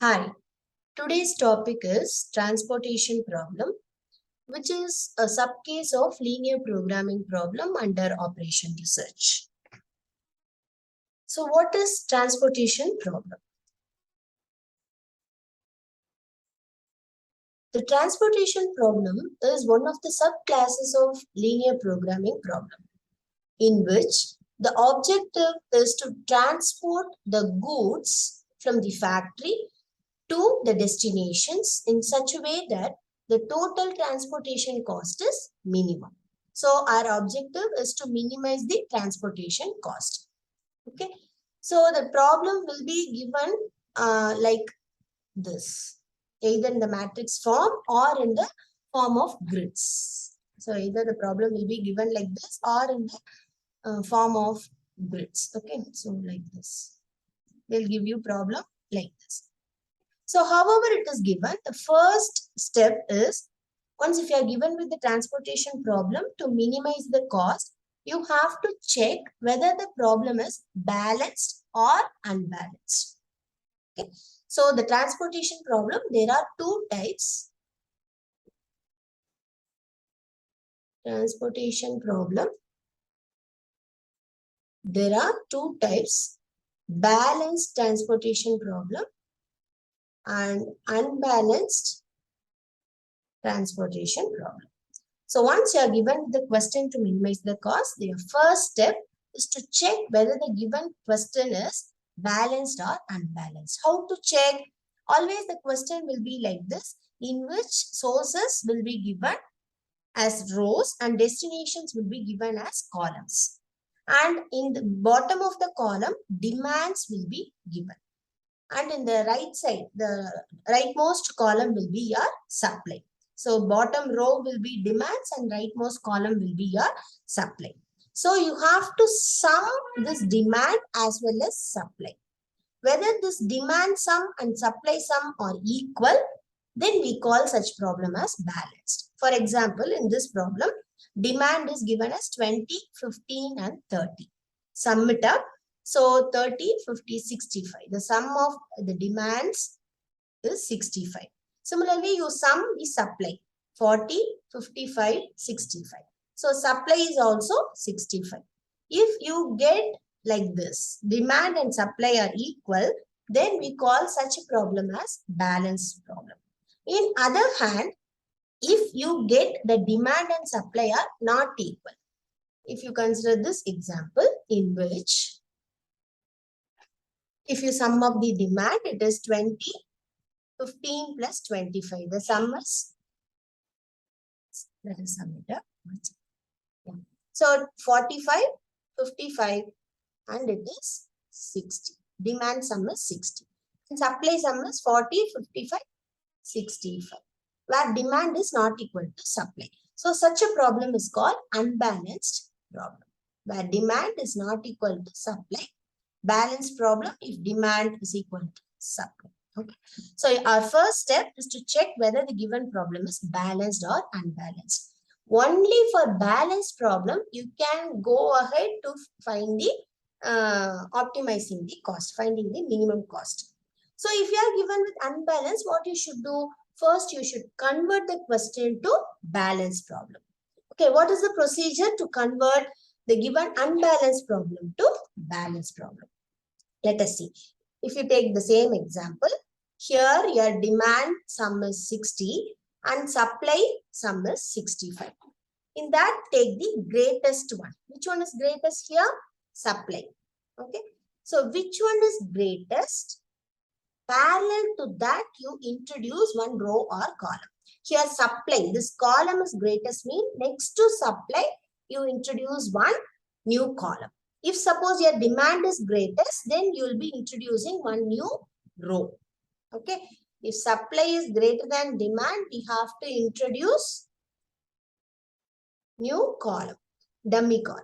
Hi, today's topic is transportation problem, which is a subcase of linear programming problem under operation research. So what is transportation problem? The transportation problem is one of the subclasses of linear programming problem, in which the objective is to transport the goods from the factory to the destinations in such a way that the total transportation cost is minimum. So our objective is to minimize the transportation cost. Okay. So the problem will be given like this, either in the matrix form or in the form of grids. So either the problem will be given like this or in the form of grids. Okay. So like this. They'll give you problem like this. So however it is given, the first step is, once if you are given with the transportation problem, to minimize the cost, you have to check whether the problem is balanced or unbalanced. Okay. So the transportation problem, there are two types. Transportation problem. There are two types. Balanced transportation problem and unbalanced transportation problem. So once you are given the question to minimize the cost, the first step is to check whether the given question is balanced or unbalanced. How to check? Always the question will be like this, in which sources will be given as rows and destinations will be given as columns. And in the bottom of the column, demands will be given. And in the right side, the rightmost column will be your supply. So bottom row will be demands and rightmost column will be your supply. So you have to sum this demand as well as supply. Whether this demand sum and supply sum are equal, then we call such problem as balanced. For example, in this problem, demand is given as 20, 15 and 30. Sum it up. So 30, 50, 65. The sum of the demands is 65. Similarly, you sum the supply 40, 55, 65. So supply is also 65. If you get like this, demand and supply are equal, then we call such a problem as balanced problem. In other hand, if you get the demand and supply are not equal, if you consider this example in which if you sum up the demand, it is 20, 15 plus 25. The sum is, let us sum it up. Yeah. So 45, 55 and it is 60. Demand sum is 60. And supply sum is 40, 55, 65. Where demand is not equal to supply. So such a problem is called unbalanced problem. Where demand is not equal to supply. Balanced problem if demand is equal to supply. Okay. So our first step is to check whether the given problem is balanced or unbalanced. Only for balanced problem, you can go ahead to find the optimizing the cost, finding the minimum cost. So if you are given with unbalanced, what you should do? First, you should convert the question to balanced problem. Okay, what is the procedure to convert the given unbalanced problem to balanced problem? Let us see. If you take the same example, here your demand sum is 60 and supply sum is 65. In that, take the greatest one. Which one is greatest here? Supply. Okay. So which one is greatest? Parallel to that, you introduce one row or column. Here supply, this column is greatest mean next to supply, you introduce one new column. If suppose your demand is greatest, then you will be introducing one new row. Okay. If supply is greater than demand, we have to introduce new column, dummy column.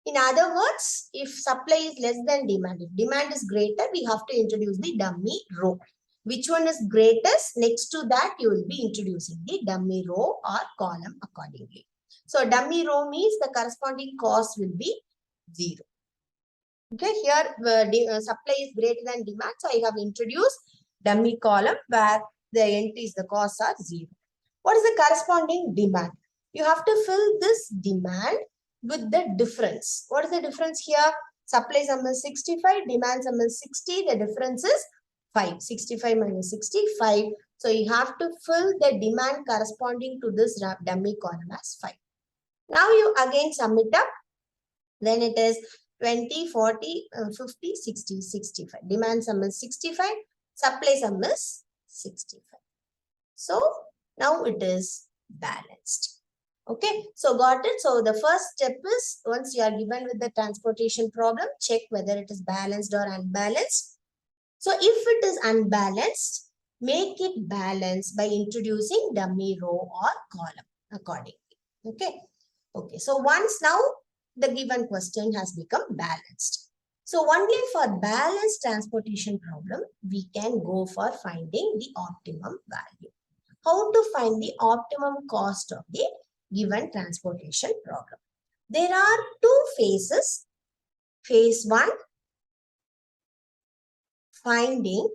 In other words, if supply is less than demand, if demand is greater, we have to introduce the dummy row. Which one is greatest? Next to that, you will be introducing the dummy row or column accordingly. So dummy row means the corresponding cost will be 0. Okay, here supply is greater than demand. So I have introduced dummy column where the entries, the costs are 0. What is the corresponding demand? You have to fill this demand with the difference. What is the difference here? Supply sum is 65, demand sum is 60. The difference is 5. 65 minus 65. So you have to fill the demand corresponding to this dummy column as 5. Now you again sum it up. Then it is 20, 40, 50, 60, 65. Demand sum is 65. Supply sum is 65. So now it is balanced. Okay, so got it. So the first step is, once you are given with the transportation problem, check whether it is balanced or unbalanced. So if it is unbalanced, make it balanced by introducing dummy row or column accordingly. Okay. Okay. So once now the given question has become balanced. So only for balanced transportation problem, we can go for finding the optimum value. How to find the optimum cost of the given transportation problem? There are two phases. Phase 1, finding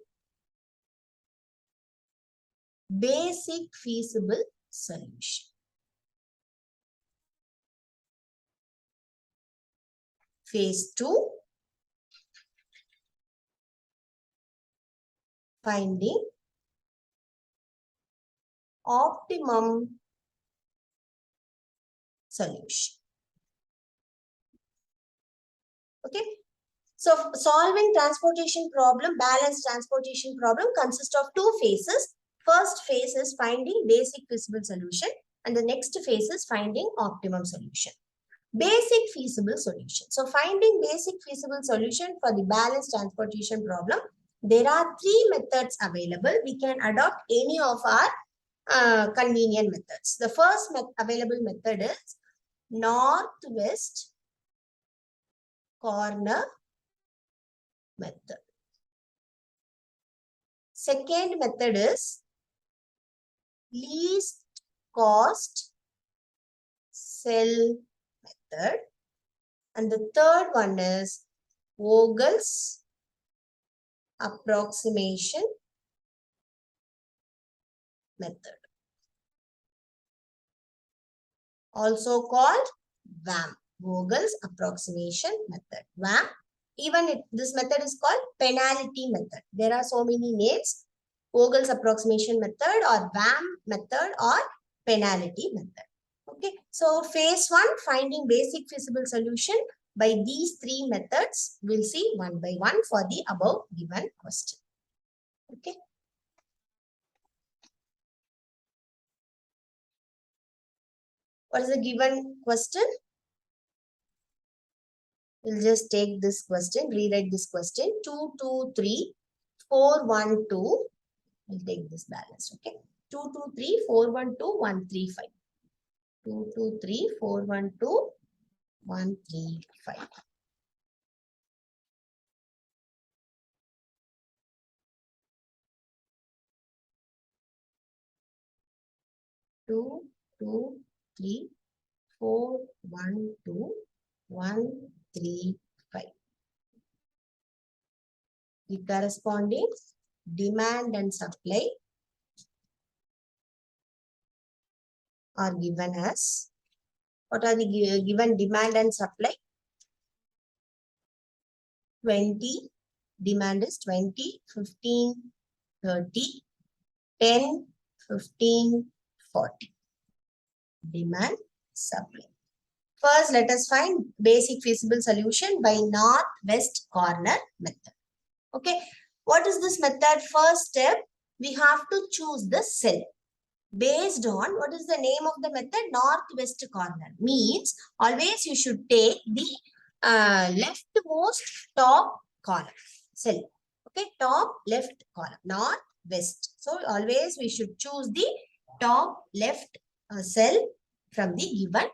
basic feasible solution. Phase 2, finding optimum solution. Okay. So solving transportation problem, balanced transportation problem consists of two phases. First phase is finding basic feasible solution and the next phase is finding optimum solution. Basic feasible solution. So finding basic feasible solution for the balanced transportation problem, there are three methods available. We can adopt any of our convenient methods. The first available method is northwest corner method. Second method is least cost cell method. And the third one is Vogel's approximation method. Also called VAM, Vogel's approximation method. VAM. Even this method is called penalty method. There are so many names. Vogel's approximation method or VAM method or penalty method. Okay. So phase 1, finding basic feasible solution by these three methods. We'll see one by one for the above given question. Okay. What is the given question? We'll just take this question, rewrite this question. 2, 2, 3, 4, 1, 2. We'll take this balance. Okay. 2, 2, 3, 4, 1, 2, 1, 3, 5. 2, 2, 3, 4, 1, 2, 1, 3, 5. Two, 2, 3, 4, 1, 2, 1, 3, 5. The corresponding demand and supply are given as, what are the given demand and supply? 20, demand is 20, 15, 30, 10, 15, 40. Demand, supply. First, let us find basic feasible solution by northwest corner method. Okay. What is this method? First step, we have to choose the cell. Based on, what is the name of the method? Northwest corner. Means, always you should take the leftmost top column. Cell. Okay. Top left column. Northwest. So, always we should choose the top left cell from the given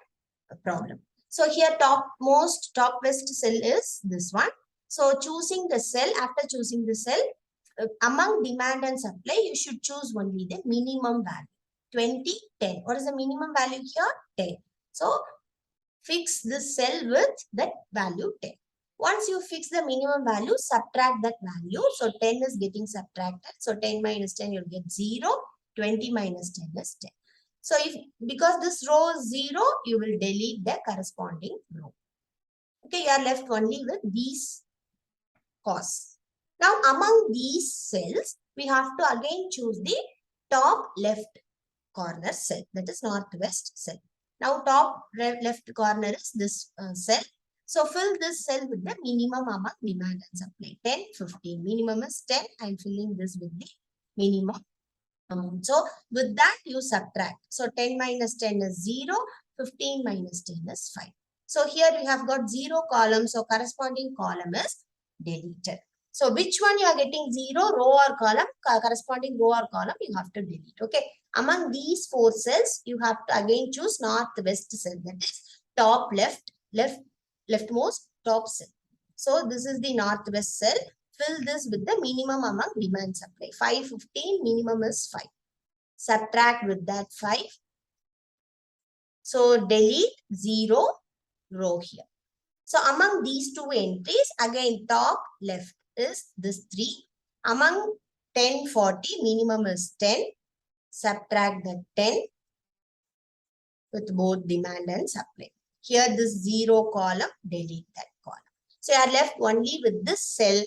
problem. So here top west cell is this one. So choosing the cell, after choosing the cell, among demand and supply, you should choose only the minimum value. 20, 10. What is the minimum value here? 10. So fix this cell with that value 10. Once you fix the minimum value, subtract that value. So 10 is getting subtracted. So 10 minus 10, you'll get 0. 20 minus 10 is 10. So because this row is 0, you will delete the corresponding row. Okay, you are left only with these costs. Now among these cells, we have to again choose the top left corner cell, that is northwest cell. Now top left corner is this cell. So fill this cell with the minimum among demand and supply. 10, 15. Minimum is 10. I am filling this with the minimum. So with that you subtract. So 10 minus 10 is 0. 15 minus 10 is 5. So here we have got 0 column. So corresponding column is deleted. So which one you are getting 0, row or column, corresponding row or column you have to delete. Okay. Among these 4 cells, you have to again choose northwest cell. That is top leftmost top cell. So this is the northwest cell. Fill this with the minimum among demand supply. 5, 15, minimum is 5. Subtract with that 5. So delete 0 row here. So among these two entries, again top left is this 3. Among 10, 40, minimum is 10. Subtract the 10 with both demand and supply. Here this 0 column, delete that column. So you are left only with this cell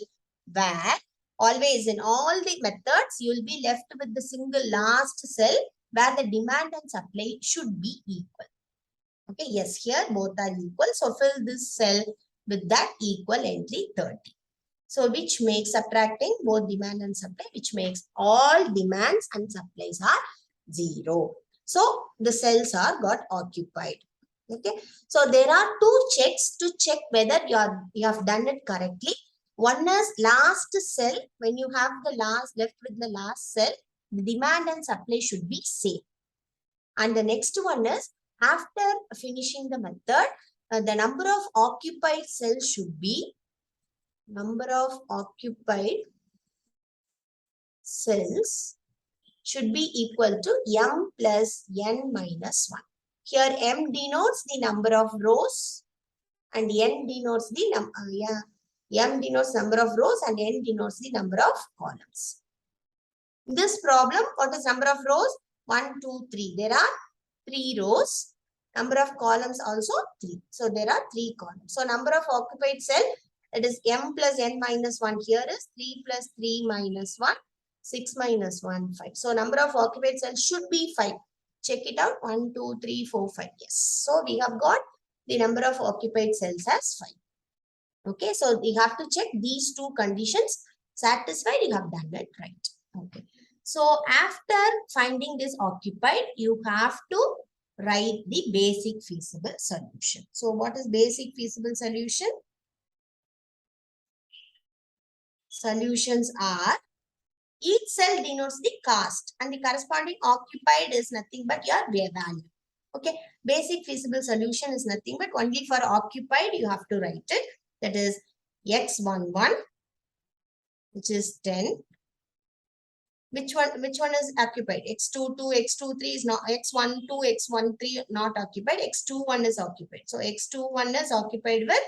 where always in all the methods, you will be left with the single last cell where the demand and supply should be equal. Okay, yes, here both are equal. So fill this cell with that equal entry 30. So which makes subtracting both demand and supply, which makes all demands and supplies are 0. So the cells are got occupied. Okay. So there are 2 checks to check whether you have done it correctly. One is last cell. When you have the left with the last cell, the demand and supply should be same. And the next one is after finishing the method, the number of occupied cells should be number of occupied cells should be equal to m plus n minus 1. Here m denotes the number of rows and n denotes the m denotes number of rows and n denotes the number of columns. In this problem, what is number of rows? 1, 2, 3. There are 3 rows. Number of columns also 3. So there are 3 columns. So number of occupied cell, that is m plus n minus 1 here is 3 plus 3 minus 1. 6 minus 1, 5. So number of occupied cells should be 5. Check it out. 1, 2, 3, 4, 5. Yes. So we have got the number of occupied cells as 5. Okay. So we have to check these 2 conditions. Satisfied, you have done it right. Okay. So after finding this occupied, you have to write the basic feasible solution. So what is basic feasible solution? Solutions are each cell denotes the cost and the corresponding occupied is nothing but your value. Okay. Basic feasible solution is nothing but only for occupied you have to write it. That is x11, which is 10. Which one is occupied? X22, X23 is not, X12, X13 not occupied. X21 is occupied. So X21 is occupied with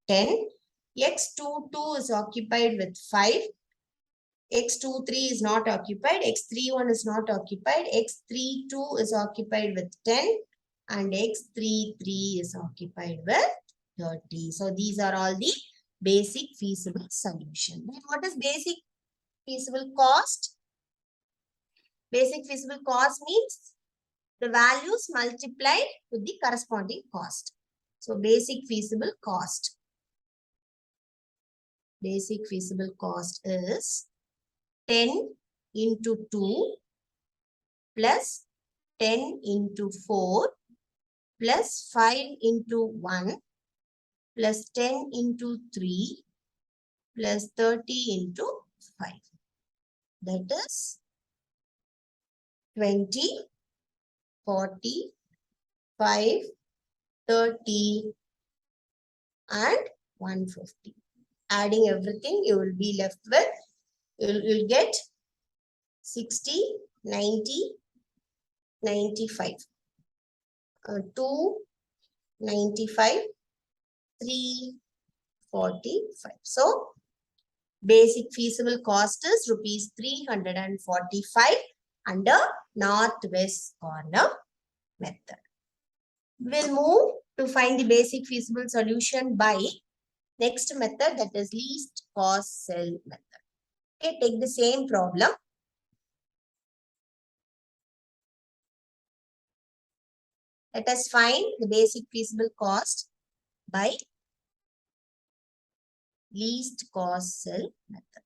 10. X22 is occupied with 5. X23 is not occupied. X31 is not occupied. X32 is occupied with 10. And X33 is occupied with 30. So these are all the basic feasible solution. Then what is basic feasible cost? Basic feasible cost means the values multiplied with the corresponding cost. So basic feasible cost. Basic feasible cost is 10 into 2 plus 10 into 4 plus 5 into 1 plus 10 into 3 plus 30 into 5. That is 20, 40, 5, 30 and 150. Adding everything, you will be left with, you'll get 60, 90, 95. 2, 95, 3, 45. So basic feasible cost is rupees 345 under northwest corner method. We'll move to find the basic feasible solution by next method, that is least cost cell method. Okay, take the same problem. Let us find the basic feasible cost by least cost cell method.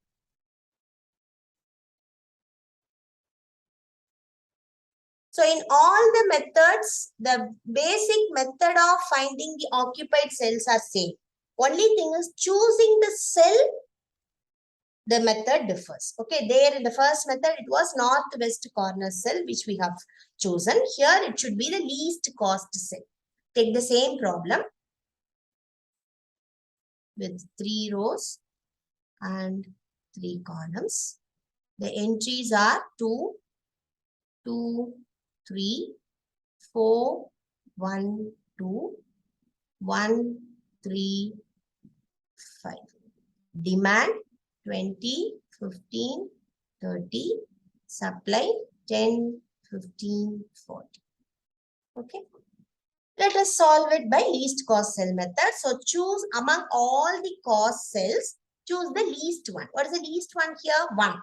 So in all the methods, the basic method of finding the occupied cells are same. Only thing is choosing the cell, the method differs. Okay, there in the first method, it was northwest corner cell which we have chosen. Here it should be the least cost cell. Take the same problem with 3 rows and 3 columns. The entries are 2, 2, 3, 4, 1, 2, 1, 3, 5. Demand 20, 15, 30. Supply 10, 15, 40. Okay. Let us solve it by least cost cell method. So choose among all the cost cells, choose the least one. What is the least one here? 1.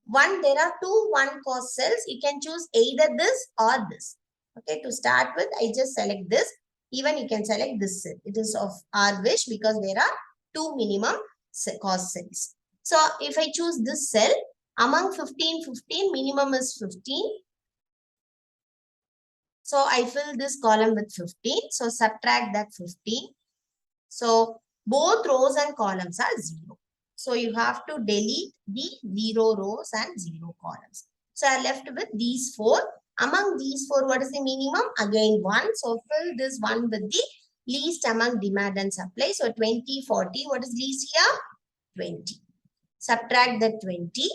1, there are 2 1 cost cells. You can choose either this or this. Okay, to start with, I just select this. Even you can select this cell. It is of our wish because there are 2 minimum cost cells. So if I choose this cell, among 15, 15, minimum is 15. So I fill this column with 15. So subtract that 15. So both rows and columns are 0. So you have to delete the 0 rows and 0 columns. So I left with these 4. Among these 4, what is the minimum? Again 1. So fill this 1 with the least among demand and supply. So 20, 40. What is least here? 20. Subtract the 20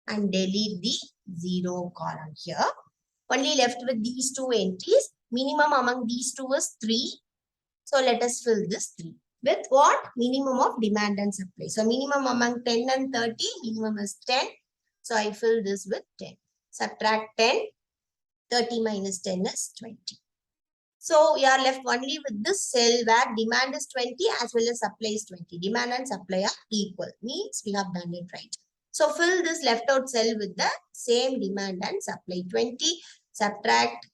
and delete the 0 column here. Only left with these 2 entries. Minimum among these 2 is 3. So let us fill this 3. With what? Minimum of demand and supply. So minimum among 10 and 30, minimum is 10. So I fill this with 10. Subtract 10. 30 minus 10 is 20. So we are left only with this cell where demand is 20 as well as supply is 20. Demand and supply are equal. Means we have done it right. So fill this left out cell with the same demand and supply 20. Subtract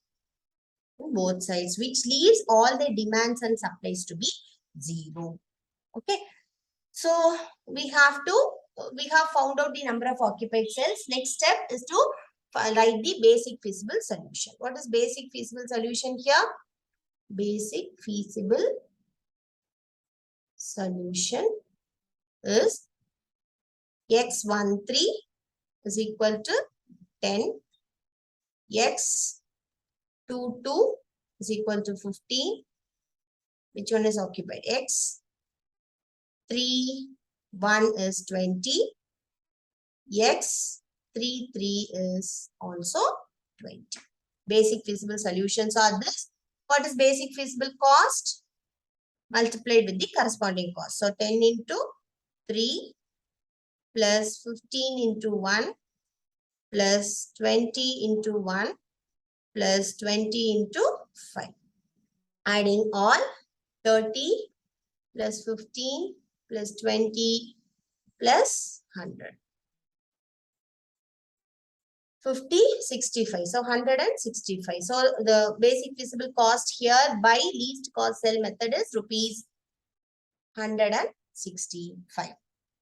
both sides, which leaves all the demands and supplies to be 0. Okay. So we have found out the number of occupied cells. Next step is to write the basic feasible solution. What is basic feasible solution here? Basic feasible solution is x13 is equal to 10, x22 is equal to 15. Which one is occupied? x31 is 20. x33 is also 20. Basic feasible solutions are this. What is basic feasible cost? Multiplied with the corresponding cost. So 10 into 3 plus 15 into 1 plus 20 into 1 plus 20 into 5. Adding all 30 plus 15 plus 20 plus 100. 50, 65. So 165. So the basic feasible cost here by least cost cell method is rupees 165.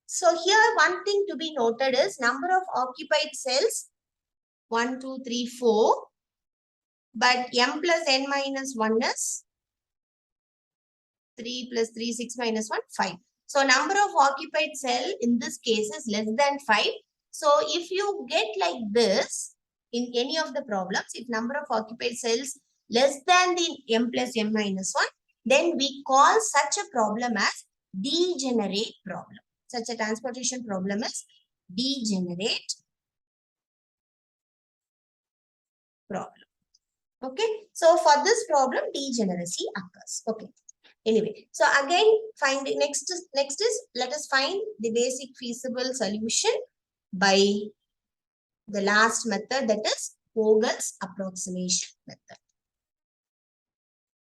So here one thing to be noted is number of occupied cells 1, 2, 3, 4. But m plus n minus 1 is 3 plus 3, 6 minus 1, 5. So number of occupied cell in this case is less than 5. So if you get like this in any of the problems, if number of occupied cells less than the m plus m minus 1, then we call such a problem as degenerate problem. Such a transportation problem is degenerate problem. Okay. So for this problem, degeneracy occurs. Okay. Anyway, so again, find the next is let us find the basic feasible solution by the last method, that is Vogel's approximation method.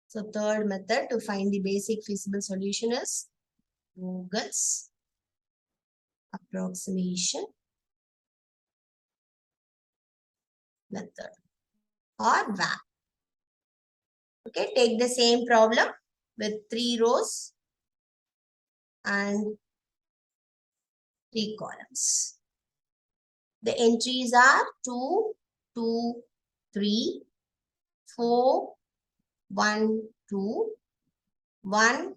So third method to find the basic feasible solution is Vogel's approximation method or VAP. Okay, take the same problem with 3 rows and 3 columns. The entries are 2, 2, 3, 4, 1, 2, 1,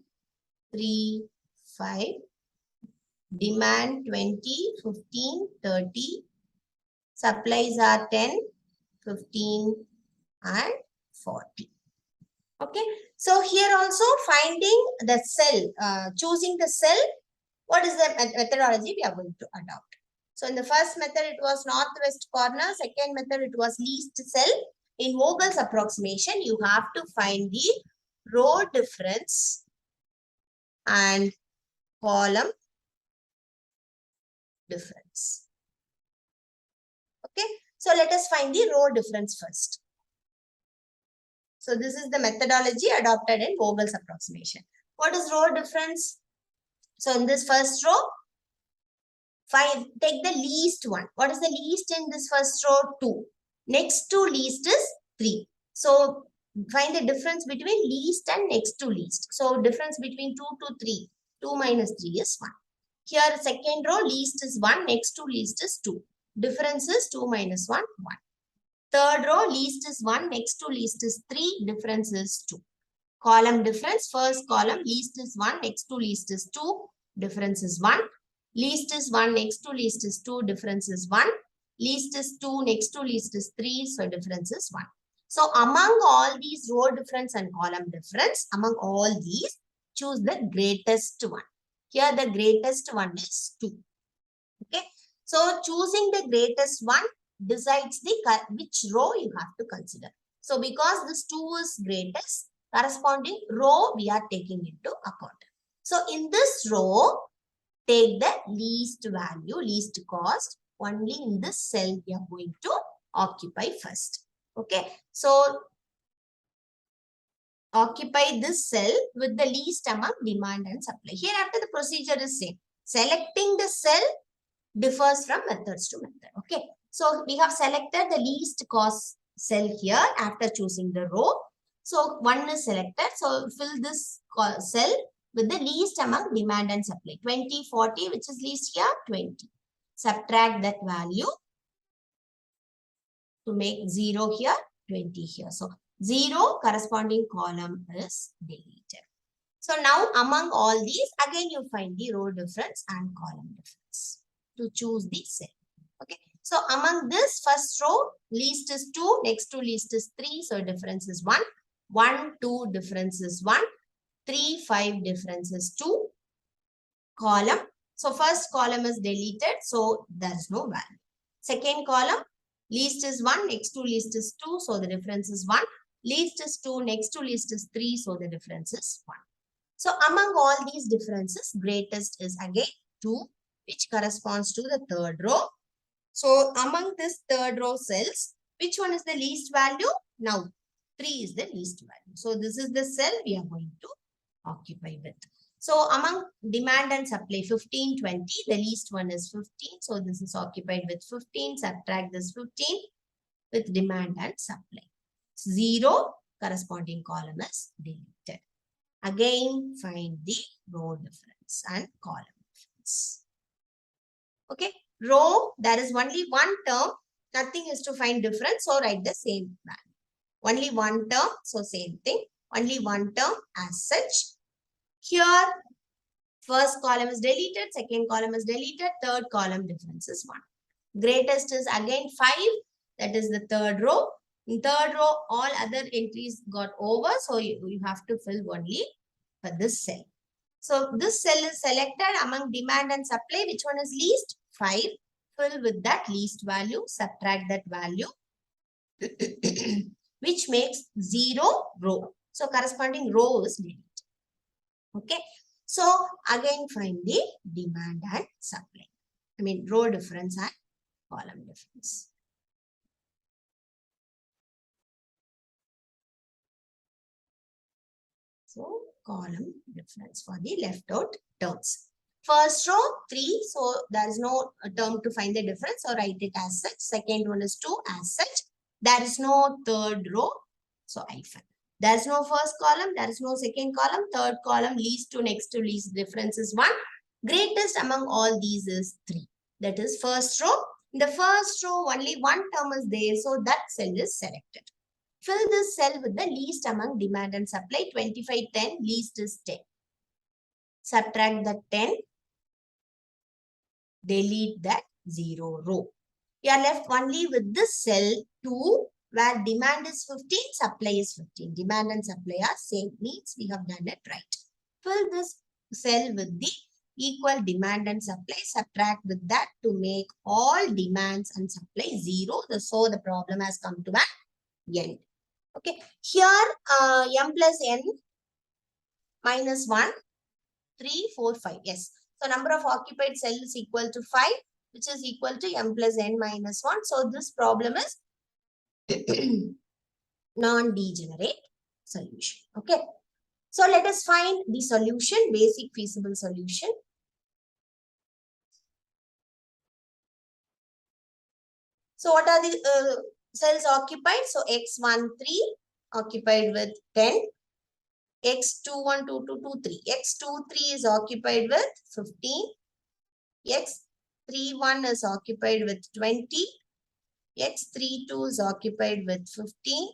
3, 5, demand 20, 15, 30, supplies are 10, 15 and 40. Okay, so here also finding the cell, choosing the cell, what is the methodology we are going to adopt? So in the first method, it was northwest corner. Second method, it was least cell. In Vogel's approximation, you have to find the row difference and column difference. Okay, so let us find the row difference first. So this is the methodology adopted in Vogel's approximation. What is row difference? So in this first row, take the least one. What is the least in this first row? 2. Next to least is 3. So find the difference between least and next to least. So difference between 2 to 3. 2 minus 3 is 1. Here second row, least is 1. Next to least is 2. Difference is 2 minus 1, 1. Third row, least is 1. Next to least is 3. Difference is 2. Column difference. First column, least is 1. Next to least is 2. Difference is 1. Least is 1. Next to least is 2. Difference is 1. Least is 2. Next to least is 3. So difference is 1. So among all these row difference and column difference, among all these, choose the greatest one. Here the greatest one is 2. Okay. So choosing the greatest one decides the which row you have to consider. So because this 2 is greatest, corresponding row we are taking into account. So in this row, take the least value, least cost. Only in this cell we are going to occupy first. Okay. So occupy this cell with the least among demand and supply. Hereafter the procedure is same. Selecting the cell differs from methods to method. Okay. So we have selected the least cost cell here after choosing the row. So 1 is selected. So fill this cell with the least among demand and supply. 20, 40, which is least here, 20. Subtract that value to make 0 here, 20 here. So 0 corresponding column is deleted. So now among all these, again you find the row difference and column difference to choose the cell. Okay. So among this first row, least is 2, next to least is 3. So difference is 1. 1, 2, difference is 1. 3, 5, difference is 2. Column. So first column is deleted. So there is no value. Second column, least is 1, next to least is 2. So the difference is 1. Least is 2, next to least is 3. So the difference is 1. So among all these differences, greatest is again 2, which corresponds to the third row. So among this third row cells, which one is the least value? Now 3 is the least value. So this is the cell we are going to occupy with. So among demand and supply 15, 20, the least one is 15. So this is occupied with 15. Subtract this 15 with demand and supply. 0 corresponding column is deleted. Again, find the row difference and column difference. Okay, row, there is only one term. Nothing is to find difference. So write the same value. Only one term. So same thing. Only one term as such. Here, first column is deleted. Second column is deleted. Third column difference is 1. Greatest is again 5. That is the third row. In third row, all other entries got over. So you have to fill only for this cell. So this cell is selected among demand and supply. Which one is least? 5. Fill with that least value. Subtract that value. Which makes 0 row. So corresponding row is deleted. Okay. So again find the demand and supply. I mean row difference and column difference. So column difference for the left out terms. First row 3, so there is no term to find the difference, so write it as such. Second one is 2 as such. There is no third row, so hyphen. There is no first column, there is no second column, third column, least to next to least difference is 1. Greatest among all these is 3. That is first row. In the first row only one term is there, so that cell is selected. Fill this cell with the least among demand and supply. 25, 10, least is 10. Subtract the 10. Delete that 0 row. You are left only with this cell 2 where demand is 15, supply is 15. Demand and supply are same, means we have done it right. Fill this cell with the equal demand and supply. Subtract with that to make all demands and supply 0. So the problem has come to an end. Okay, here m plus n minus 1, 3, 4, 5. Yes. So number of occupied cells is equal to 5, which is equal to m plus n minus 1. So this problem is non-degenerate solution. Okay. So let us find the solution, basic feasible solution. So what are the cells occupied? So x13 occupied with 10. X21, 22, 23. X23 is occupied with 15. X31 is occupied with 20. X32 is occupied with 15.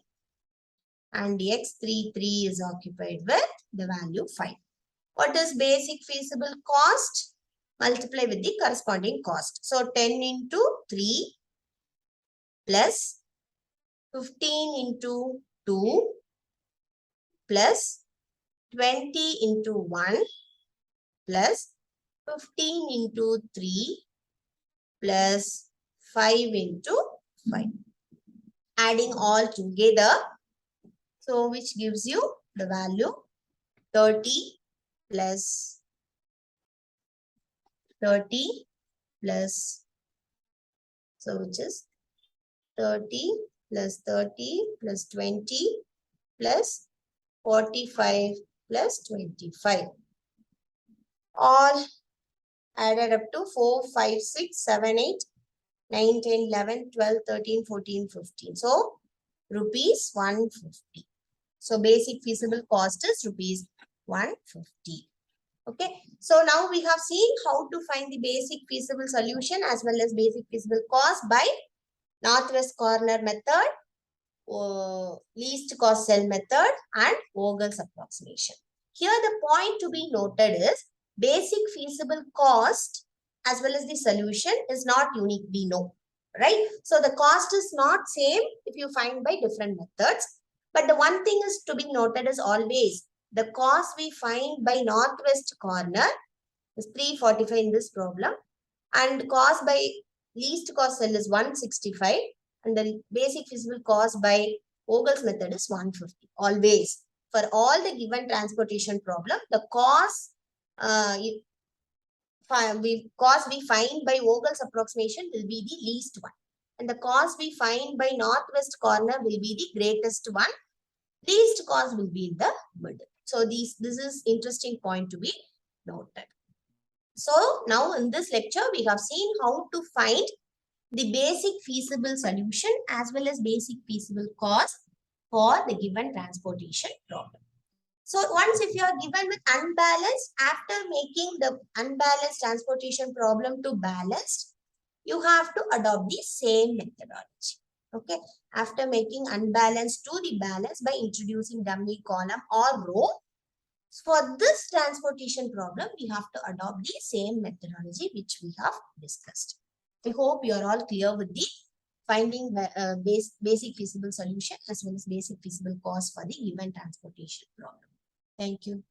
And X33 is occupied with the value 5. What is basic feasible cost? Multiply with the corresponding cost. So 10 into 3 plus 15 into 2 plus 20 into 1 plus 15 into 3 plus 5 into 5. Adding all together. So which gives you the value 30 plus 30 plus, so which is 30 plus 30 plus 20 plus 45 plus 25. All added up to 4, 5, 6, 7, 8, 9, 10, 11, 12, 13, 14, 15. So rupees 150. So basic feasible cost is rupees 150. Okay. So now we have seen how to find the basic feasible solution as well as basic feasible cost by northwest corner method, least cost cell method and Vogel's approximation. Here the point to be noted is basic feasible cost as well as the solution is not unique, we know, right? So the cost is not same if you find by different methods. But the one thing is to be noted is always the cost we find by northwest corner is 345 in this problem, and cost by least cost cell is 165, and the basic feasible cost by Vogel's method is 150. Always for all the given transportation problem, the cost we find by Vogel's approximation will be the least one, and the cost we find by northwest corner will be the greatest one. Least cost will be in the middle. So this is interesting point to be noted. So now in this lecture we have seen how to find the basic feasible solution as well as basic feasible cost for the given transportation problem. So once if you are given with unbalanced, after making the unbalanced transportation problem to balanced, you have to adopt the same methodology. Okay. After making unbalanced to the balance by introducing dummy column or row, for this transportation problem, we have to adopt the same methodology which we have discussed. I hope you are all clear with the finding basic feasible solution as well as basic feasible cost for the given transportation problem. Thank you.